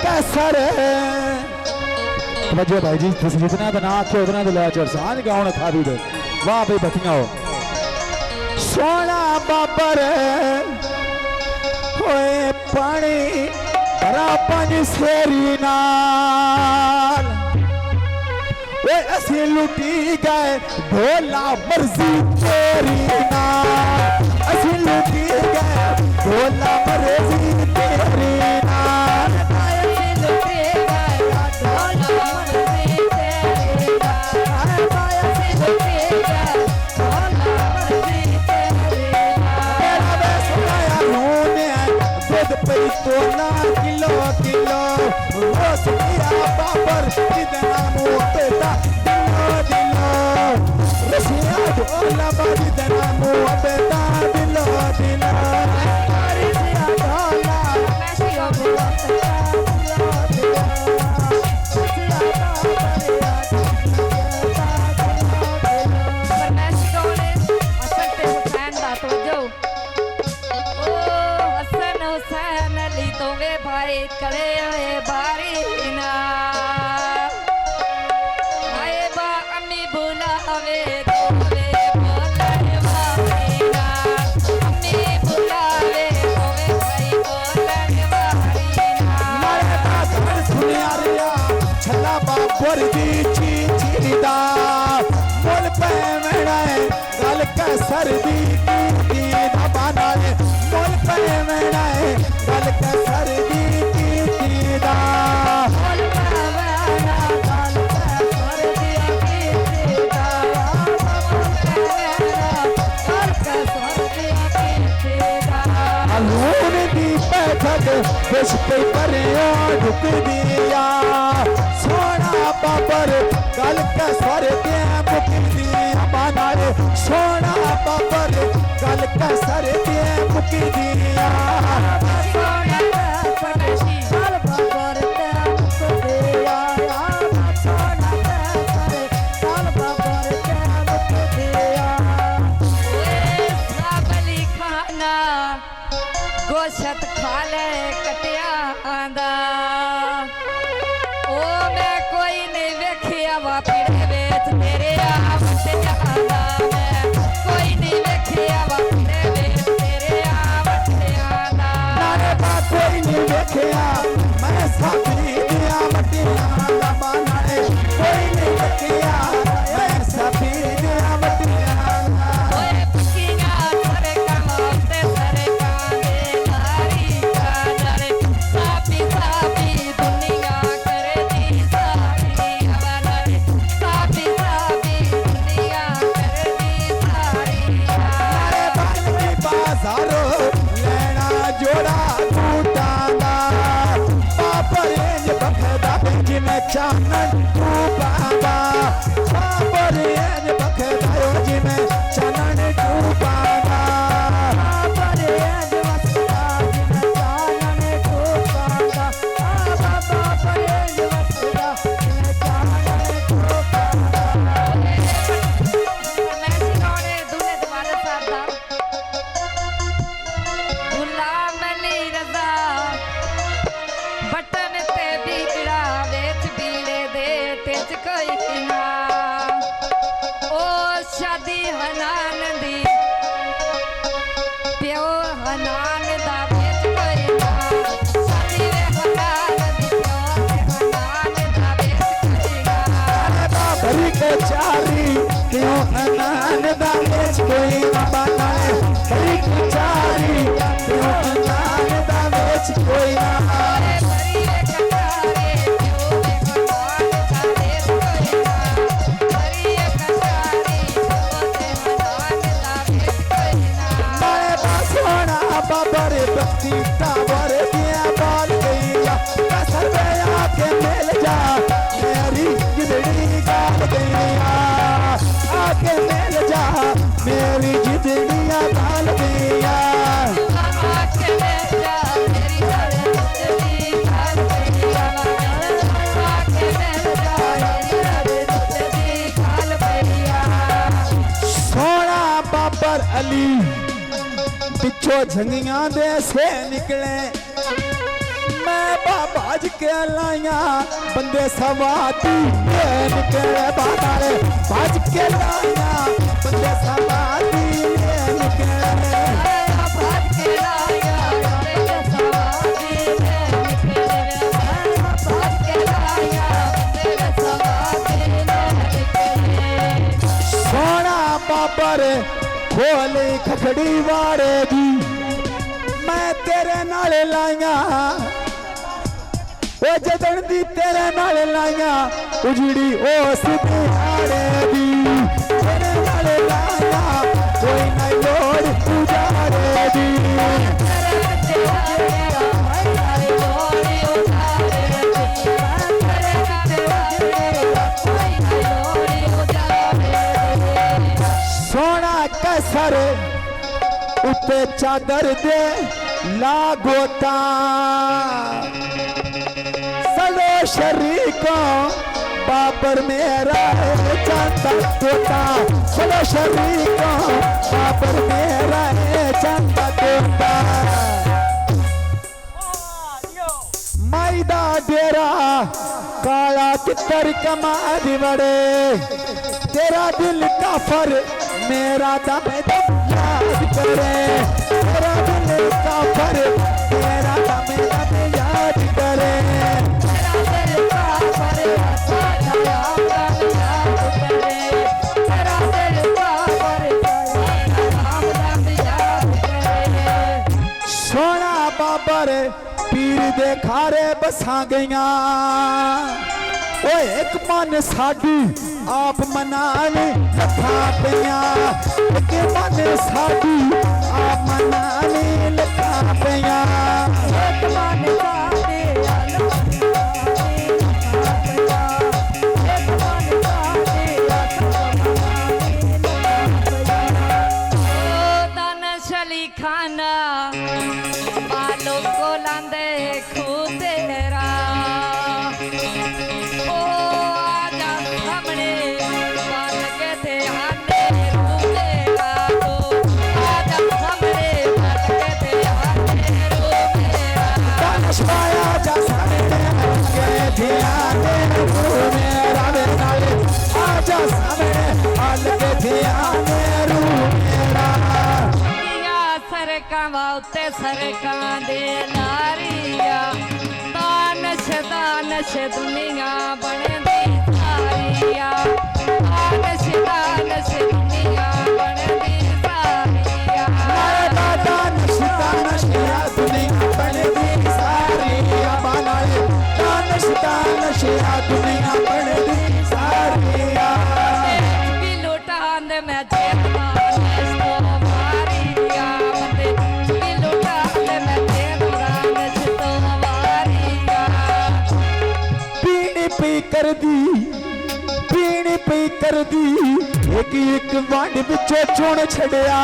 कैसर वजह भाई जी तुम जितना बना के उतना दिला चल सांझ गाउन खा भी दे वाह भाई बतिया हो सोना बाबर होए पानी भरा पंज शेरी नाल वे असी लुटी गए ढोला मर्जी तेरी नाल असी लुटी गए ढोला मर्जी तेरी नाल असी लुटी गए ढोला मर्जी तेरी नाल असी लुटी गए ढोला मर्जी तेरी नाल तेरा वे सुनाया रोने दूध पे तो ना किलो किलो रोस किया बाबर कितना मुँह पेटा दिलो दिलो रसिया ढोला बाजी देना मुँह पेटा दिलो दिलो रसिया ढोला रसिया मुँह पेटा दिलो दिलो रसिया ढोला फरमाइश कौन है हसन ते हुसैन दा तवज्जो ओ हसन हुसैन अली तो वे भाई करे आए बारी ना आए बा अम्मी बुलावे तो वे बोलने वाली ना अम्मी बुलावे तो वे भाई बोलने वाली ना मारे बात सुनिया रिया छला बाबर दी चीचीदा बोल पे मेड़ाए गल कैसर दी दा बनाए बोल पे मेड़ाए गल कैसर दी दा बोल पे मेड़ा गल कैसर दी दा बोल पे मेड़ा गल कैसर दी दा अलून दी बैठक विश पे परियो ढुक दिया सोना बाबर गल कैसर दे मुक दिया बनाए सोना बाबर गल कैसर दे मुक दिया सोना पटशी गल बाबर दे मुक दिया सोना कैसर गल बाबर दे मुक दिया ओए साबली खाना गोशत खा ले कटिया आंदा ओ मैं कोई नहीं वेखिया वा पिड़े वेच तेरे आवते आंदा मैं कोई नहीं वेखिया वा पिड़े वेच तेरे आवते आंदा नारे बा कोई नहीं वेखिया मैं साबरी दिया मटी आंदा बनाए कोई नहीं वेखिया मैं साबरी दिया मटी आंदा ओए पकिया सरे कमाते सरे कांदे नारी कादर साबी साबी दुनिया करे दी सारी बनाए साबी साबी दुनिया करे दी सारी नारे बाली बाजारो लेना जोड़ा टूटांदा बाबर इंज बखदा जिमें चानन टूपांदा बाबर इंज बखदा जिमें चानन टूपांदा बाबर इंज वसदा जिमें चानन टूपांदा बाबर इंज वसदा जिमें चानन टूपांदा फरमाइश कौन है दूल्हे दरबार साहब दा गुलाम अली रजा बटन ते बीड़ा वेच बीड़े दे टिच कोई ना ओ शादी हनान दी प्यो हनान दा वेच कोई ना शादी वे हनान दी प्यो हनान दा वेच कोई ना बाबरी के चारी क्यों हनान दा वेच कोई ना बनाए बरी के चारी क्यों हनान दा वेच कोई ना बाबर बस्ती टावर दिया बाल गईया कसर पे आके मिल जा मेरी जिंदड़ी गाल गईया आके मिल जा मेरी जिंदड़ी गाल गईया आके मिल जा मेरी जिंदड़ी गाल गईया आके मिल जा मेरी जिंदड़ी गाल गईया सोना बाबर अली पिछो झंगियां दे से निकले मैं बाज के लाया बंदे सवाती निकले बादारे बाज के लाया बंदे सवाती निकले बाज के लाया बंदे सवाती निकले बाज के लाया बंदे सवाती निकले सोना बाबर खोली खखड़ी वारेगी मैं तेरे नाल लाया ओ जदन दी तेरे नाल लाया उजड़ी उस दिहाड़ेगी तेरे नाल लाया कोई ना लोड़ उजाड़ेगी सोना कसर उत्ते चादर दे लागोता सलो शरीकों बाबर मेरा चंदा तोता सलो शरीकों बाबर मेरा चंदा तोता मैदा डेरा काला कितर कमा दिवड़े तेरा दिल काफर मेरा दम याद करे तेरा दिल काफर मेरा दम याद करे तेरा दिल काफर तेरा दिल काफर याद करे सोना बाबर पीर दे खारे बसा गईया ओ एक मन साडी आप मनाने लखा पिया एक मन साडी आप मनाने लखा पिया एक मन साडी दानशली खाना बालों को लांदे खूतेरा ओ आजा सामने बाल के थे हाथे रूमेरा तो आजा सामने बाल के थे हाथे रूमेरा दानशवाया जा सामने के थे हाथे रूमेरा नाले आजा सामने बाल के थे हाथे रूमेरा सरका वाउते सरका दे नारिया दानश दानश दुनिया बने दी सारिया दानश दानश दुनिया बने दी सारिया दानश दानश या दुनिया बने दी सारिया बनाए दानश दानश या दुनिया बने दी सारिया भी लुटान दे मैं जेता तो मारिया बंदे भी लुटान दे मैं जेता तो मारिया पीनी पी कर दी एक वंड बिचो चुन छड़िया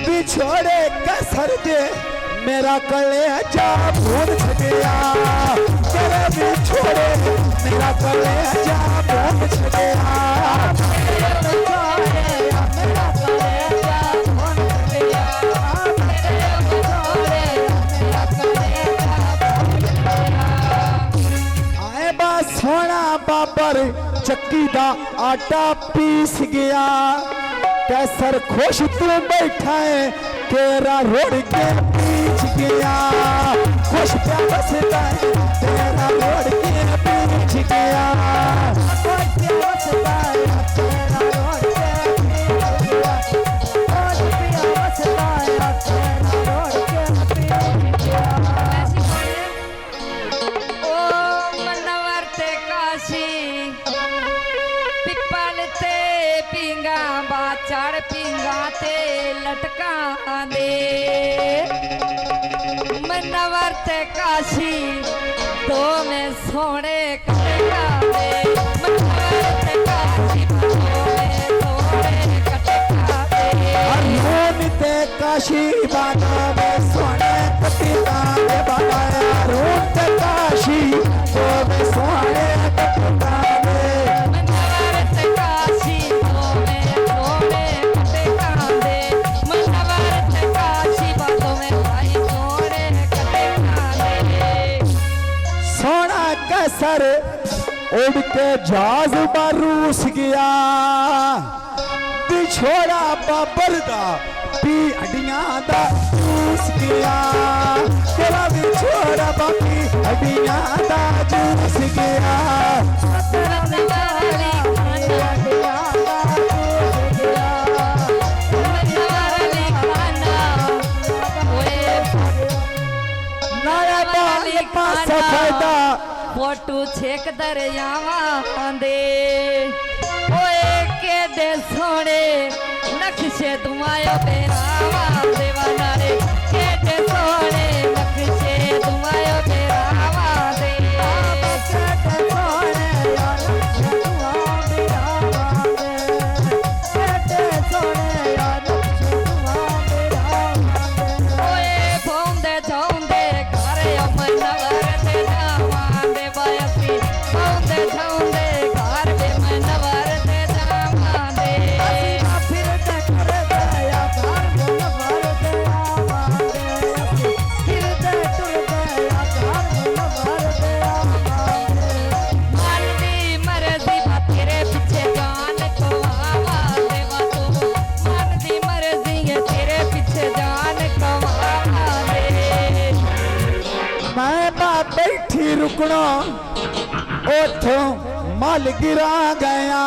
बिछोड़े कसर दे मेरा कलेजा भून छड़िया तेरे बिछोड़े मेरा कलेजा भून छड़िया सोना बाबर चक्की दा आटा पीस गया कैसर खुश तू बैठा है तेरा रोड़ के पीछ गया खुश क्या बसता है तेरा रोड़ के पीछ गया खुश क्या बसता है तेरा रोड़ के पीछ गया खुश क्या बसता है तेरा रोड़ के पीछ गया पिपल ते पिंगा बाचड़ पिंगा ते लटका दे मनवर ते काशी तो में सोने कटका दे मनवर ते काशी तो में सोने कटका दे अरुण ते काशी बाना में सोने कटका दे बाना अरुण ते काशी तो में सोने कटका दे मनवर ते काशी तो में सोने कटका दे मनवर ते काशी बातों में भाई सोने कटका दे कैसर उड़ के जहाज रूस गया बिछोड़ा बाबर दा पी हड्डियां दा जूस गया तेरा बिछोड़ा बाकी हड्डियां दा जूस गया फोटू छेक दरियावां दे ओए केडे सोने नक्शे तुमायो बेरावा देवाना रे केडे सोने नक्शे तुमायो बेरावा दे केडे सोने यार नक्शे तुमायो बेरावा दे केडे सोने यार नक्शे तुमायो बेरावा दे ओए भौंदे झौंदे घर अमनवर ते जावां दे बायसी भौंदे झौंदे घर बे मनवर ते जावां दे फिर ते कर दया घर मनवर ते आवां दे फिर ते टुर दया घर मनवर ते आवां दे मन दी मर्जी बा तेरे पीछे जान को आवां दे वा तू मन दी मर्जी है तेरे पीछे जान को आवां दे मैं बैठी रुकना उथों मल गिरा गया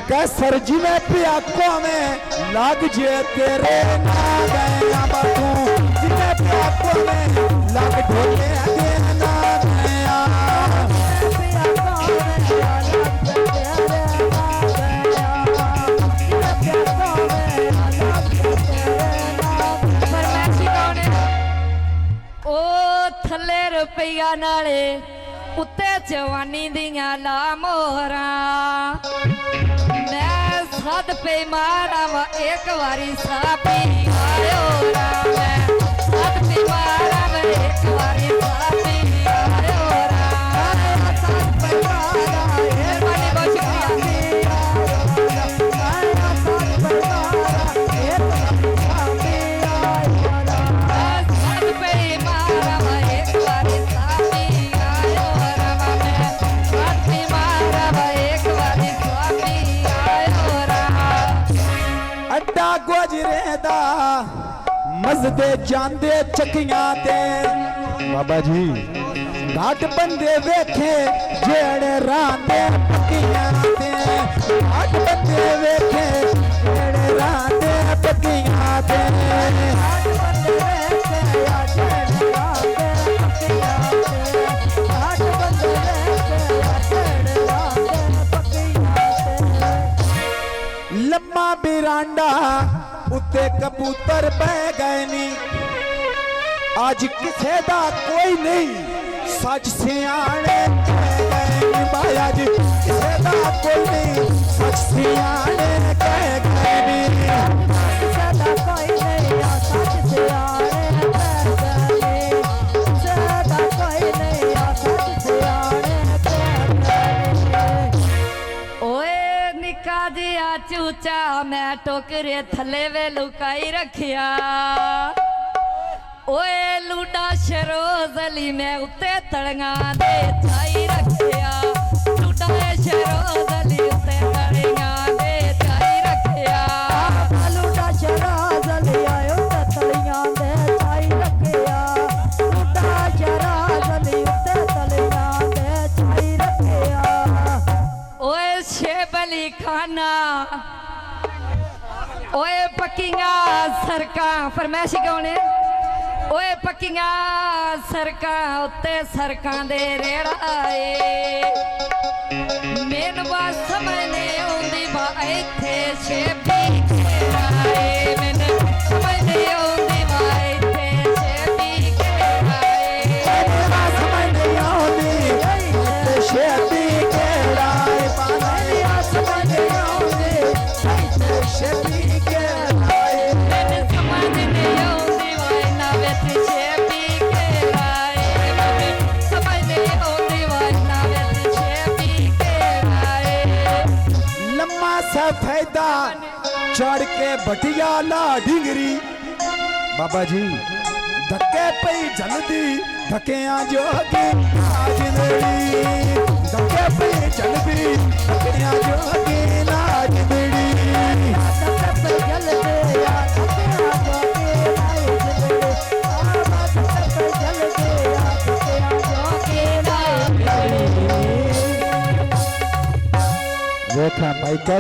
कैसर जिमें प्याको में लग जे तेरे ना गया बातू जिमें प्याको में लग ढोले दे ना गया प्याको में लग जे तेरे ना गया प्याको में लग जे तेरे ना फरमाइशी कौन है ओ थले रुपया नाले उत्ते जवानी दियां ला मोहरा मैं सद पे मारा वा एक वारी सापी आयो रा मैं सद पे मारा वा एक वारी सापी आयो रा सद पे मारा मेहरबानी बहुत शुक्रिया सद पे मारा एक वारी सापी आयो रा सद पे मारा वा एक वारी सापी आयो रा मैं सद पे मारा वा एक वारी सापी आयो रा अड्डा गुजरे दा मजदे जांदे चकियां ते बाबा जी घाट बंदे वेखे जेड़े रांदे पकियां ते घाट बंदे वेखे जेड़े रांदे पकियां ते घाट बंदे वेखे जेड़े रांदे पकियां ते घाट बंदे वेखे जेड़े रांदे पकियां ते लम्मा बिरांडा उत्ते कबूतर बह गए नी आज किसे दा कोई नहीं सच सियाने कह गए नी माया जी किसे दा कोई नहीं सच सियाने कह गए नी किसे दा कोई नहीं सच सियाने कह गए नी किसे दा कोई नहीं सच सियाने कह गए नी ओए निका जिया चूचा मैं टोकरे थले वे लुकाई रखिया ओए लूडा शरोज अली मैं उत्ते तड़ियां दे चाई रखिया लूडा शरोज अली उत्ते तड़ियां दे चाई रखिया लूडा शरोज अली आयो उत्ते तड़ियां दे चाई रखिया लूडा शरोज अली उत्ते तड़ियां दे चाई रखिया ओए शेब अली खाना ओए पक्कियां सरका फरमाइशी कौन है ओए पक्कियां सरका उत्ते सरकां दे रेड़ाए मैनू बात समझ नहीं आउंदी बा इत्थे शेबी केराए मैनू समझ नहीं आउंदी बा इत्थे शेबी केराए मैनू बात समझ नहीं आउंदी इत्थे शेबी केराए मैनू बात समझ नहीं आउंदी इत्थे शेबी केराए मैनू समझ नहीं आउंदी बा इन्हां विच शेबी केराए मैनू समझ नहीं आउंदी बा इन्हां विच शेबी केराए लम्मा सफेदा चढ़ के भटिया ला डिंगरी बाबा जी धक्के पई जल्दी धक्कियां जोगी नाजनड़ी धक्के पई जल्दी धक्कियां जोगी नाजनड़ी देखा भाई कैसे